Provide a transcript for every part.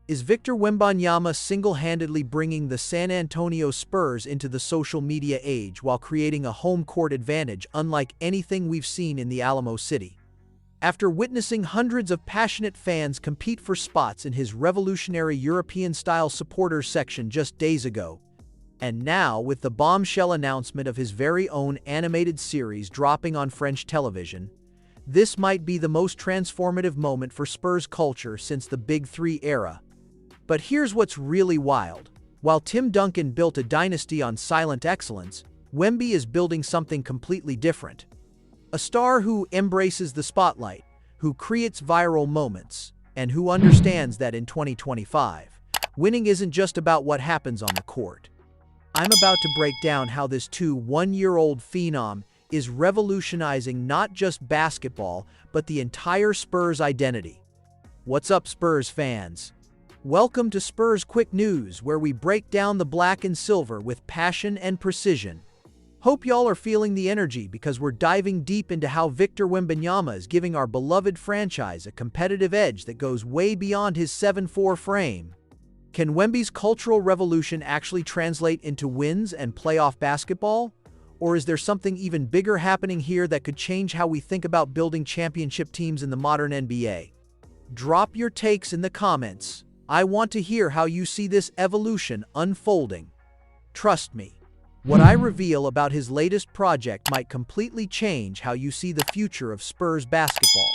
Is Victor Wembanyama single-handedly bringing the San Antonio Spurs into the social media age while creating a home court advantage unlike anything we've seen in the Alamo City? After witnessing hundreds of passionate fans compete for spots in his revolutionary European-style supporters section just days ago, and now with the bombshell announcement of his very own animated series dropping on French television, this might be the most transformative moment for Spurs culture since the Big Three era. But here's what's really wild. While Tim Duncan built a dynasty on silent excellence, Wemby is building something completely different. A star who embraces the spotlight, who creates viral moments, and who understands that in 2025, winning isn't just about what happens on the court. I'm about to break down how this one-year-old phenom is revolutionizing not just basketball, but the entire Spurs identity. What's up, Spurs fans? Welcome to Spurs Quick News, where we break down the black and silver with passion and precision. Hope y'all are feeling the energy because we're diving deep into how Victor Wembanyama is giving our beloved franchise a competitive edge that goes way beyond his 7'4" frame. Can Wemby's cultural revolution actually translate into wins and playoff basketball? Or is there something even bigger happening here that could change how we think about building championship teams in the modern NBA? Drop your takes in the comments. I want to hear how you see this evolution unfolding. Trust me, what I reveal about his latest project might completely change how you see the future of Spurs basketball.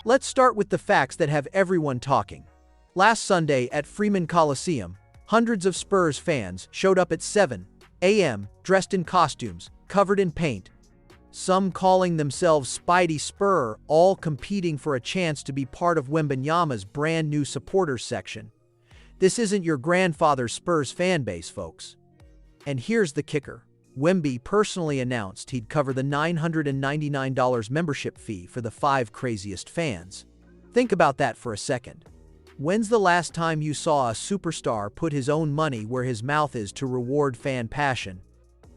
Let's start with the facts that have everyone talking. Last Sunday at Freeman Coliseum, hundreds of Spurs fans showed up at 7 a.m. dressed in costumes, covered in paint. Some calling themselves Spidey Spur, all competing for a chance to be part of Wembanyama's brand new supporters section. This isn't your grandfather's Spurs fanbase, folks. And here's the kicker. Wemby personally announced he'd cover the $999 membership fee for the 5 craziest fans. Think about that for a second. When's the last time you saw a superstar put his own money where his mouth is to reward fan passion?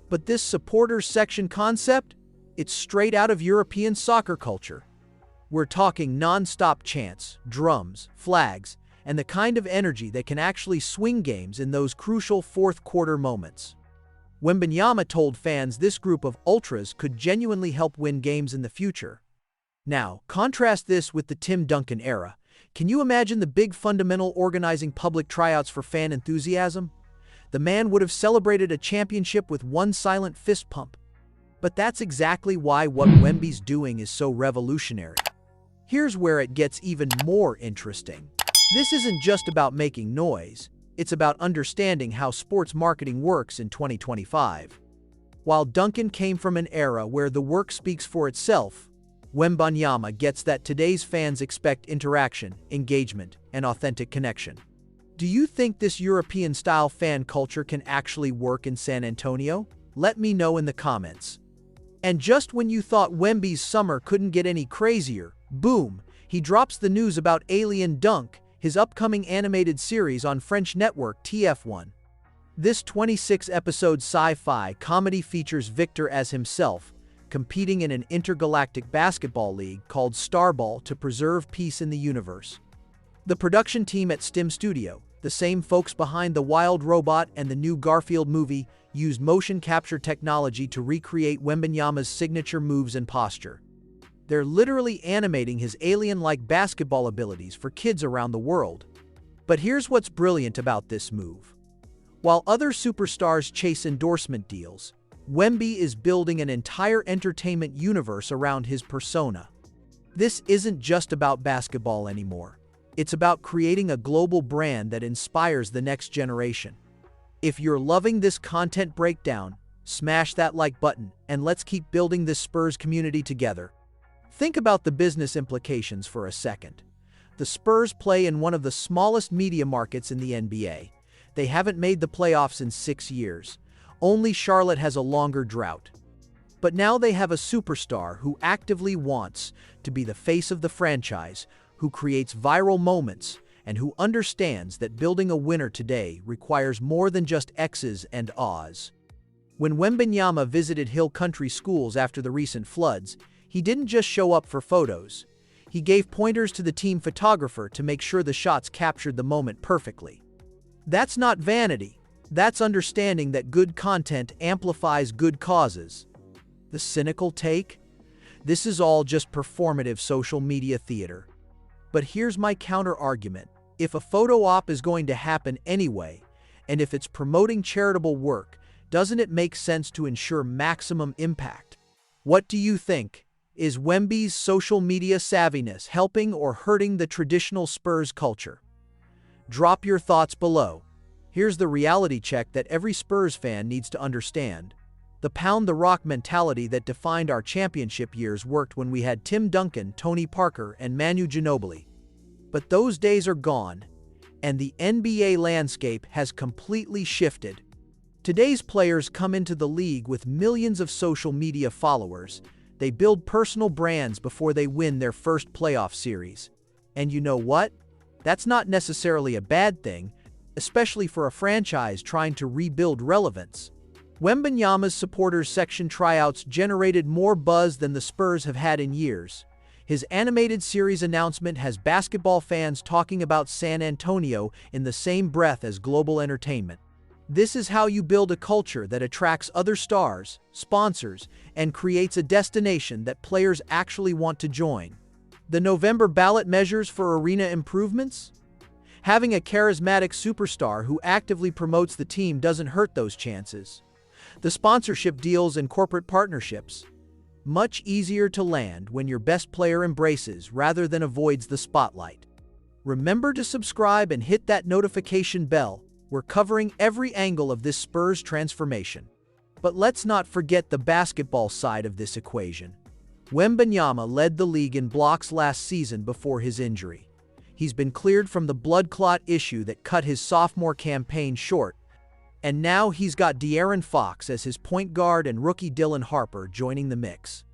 But this supporters section concept? It's straight out of European soccer culture. We're talking non-stop chants, drums, flags, and the kind of energy that can actually swing games in those crucial fourth-quarter moments. Wembanyama told fans this group of ultras could genuinely help win games in the future. Now, contrast this with the Tim Duncan era. Can you imagine the big fundamental organizing public tryouts for fan enthusiasm? The man would have celebrated a championship with one silent fist pump. But that's exactly why what Wemby's doing is so revolutionary. Here's where it gets even more interesting. This isn't just about making noise, it's about understanding how sports marketing works in 2025. While Duncan came from an era where the work speaks for itself, Wembanyama gets that today's fans expect interaction, engagement, and authentic connection. Do you think this European-style fan culture can actually work in San Antonio? Let me know in the comments. And just when you thought Wemby's summer couldn't get any crazier, boom, he drops the news about Alien Dunk, his upcoming animated series on French network TF1. This 26-episode sci-fi comedy features Victor as himself, competing in an intergalactic basketball league called Starball to preserve peace in the universe. The production team at STEM Studio, the same folks behind The Wild Robot and the new Garfield movie, used motion capture technology to recreate Wembanyama's signature moves and posture. They're literally animating his alien-like basketball abilities for kids around the world. But here's what's brilliant about this move. While other superstars chase endorsement deals, Wemby is building an entire entertainment universe around his persona. This isn't just about basketball anymore. It's about creating a global brand that inspires the next generation. If you're loving this content breakdown, smash that like button and let's keep building this Spurs community together. Think about the business implications for a second. The Spurs play in one of the smallest media markets in the NBA. They haven't made the playoffs in 6 years. Only Charlotte has a longer drought. But now they have a superstar who actively wants to be the face of the franchise, who creates viral moments, and who understands that building a winner today requires more than just X's and O's. When Wembanyama visited Hill Country schools after the recent floods, he didn't just show up for photos. He gave pointers to the team photographer to make sure the shots captured the moment perfectly. That's not vanity. That's understanding that good content amplifies good causes. The cynical take? This is all just performative social media theater. But here's my counter-argument. If a photo op is going to happen anyway, and if it's promoting charitable work, doesn't it make sense to ensure maximum impact? What do you think? Is Wemby'S social media savviness helping or hurting the traditional Spurs culture? Drop your thoughts below. Here's the reality check that every Spurs fan needs to understand. The pound the rock mentality that defined our championship years worked when we had Tim Duncan, Tony Parker, and Manu Ginobili. But those days are gone, and the NBA landscape has completely shifted. Today's players come into the league with millions of social media followers. They build personal brands before they win their first playoff series. And you know what? That's not necessarily a bad thing, especially for a franchise trying to rebuild relevance. Wembanyama's supporters section tryouts generated more buzz than the Spurs have had in years. His animated series announcement has basketball fans talking about San Antonio in the same breath as global entertainment. This is how you build a culture that attracts other stars, sponsors, and creates a destination that players actually want to join. The November ballot measures for arena improvements? Having a charismatic superstar who actively promotes the team doesn't hurt those chances. The sponsorship deals and corporate partnerships. Much easier to land when your best player embraces rather than avoids the spotlight. Remember to subscribe and hit that notification bell. We're covering every angle of this Spurs transformation. But let's not forget the basketball side of this equation. Wembanyama led the league in blocks last season before his injury. He's been cleared from the blood clot issue that cut his sophomore campaign short, and now he's got De'Aaron Fox as his point guard and rookie Dylan Harper joining the mix.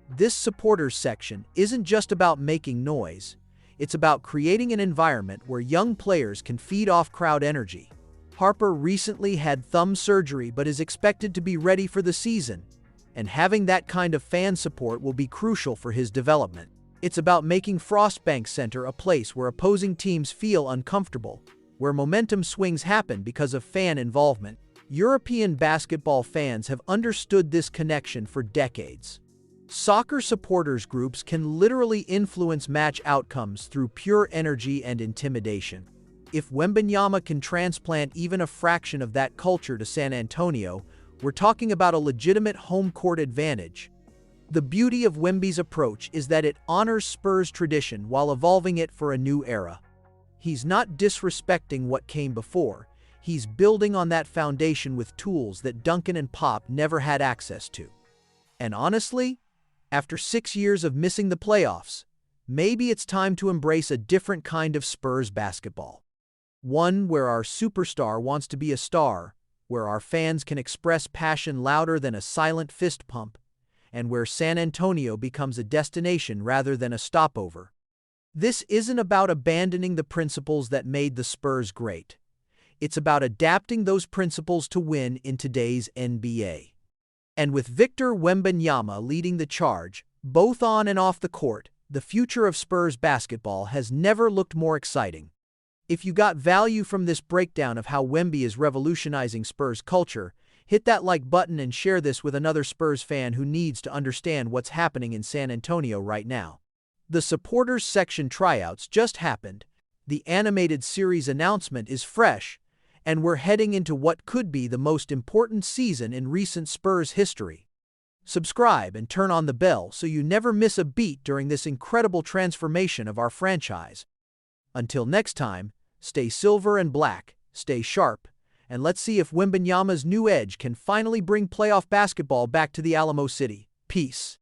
This supporters section isn't just about making noise, it's about creating an environment where young players can feed off crowd energy. Harper recently had thumb surgery but is expected to be ready for the season, and having that kind of fan support will be crucial for his development. It's about making Frostbank Center a place where opposing teams feel uncomfortable, where momentum swings happen because of fan involvement. European basketball fans have understood this connection for decades. Soccer supporters groups can literally influence match outcomes through pure energy and intimidation. If Wembanyama can transplant even a fraction of that culture to San Antonio, we're talking about a legitimate home court advantage. The beauty of Wemby'S approach is that it honors Spurs tradition while evolving it for a new era. He's not disrespecting what came before, he's building on that foundation with tools that Duncan and Pop never had access to. And honestly, after 6 years of missing the playoffs, maybe it's time to embrace a different kind of Spurs basketball. One where our superstar wants to be a star, where our fans can express passion louder than a silent fist pump, and where San Antonio becomes a destination rather than a stopover. This isn't about abandoning the principles that made the Spurs great. It's about adapting those principles to win in today's NBA. And with Victor Wembanyama leading the charge, both on and off the court, the future of Spurs basketball has never looked more exciting. If you got value from this breakdown of how Wemby is revolutionizing Spurs culture, hit that like button and share this with another Spurs fan who needs to understand what's happening in San Antonio right now. The supporters section tryouts just happened, the animated series announcement is fresh, and we're heading into what could be the most important season in recent Spurs history. Subscribe and turn on the bell so you never miss a beat during this incredible transformation of our franchise. Until next time, stay silver and black, stay sharp, and let's see if Wembanyama's new edge can finally bring playoff basketball back to the Alamo City. Peace.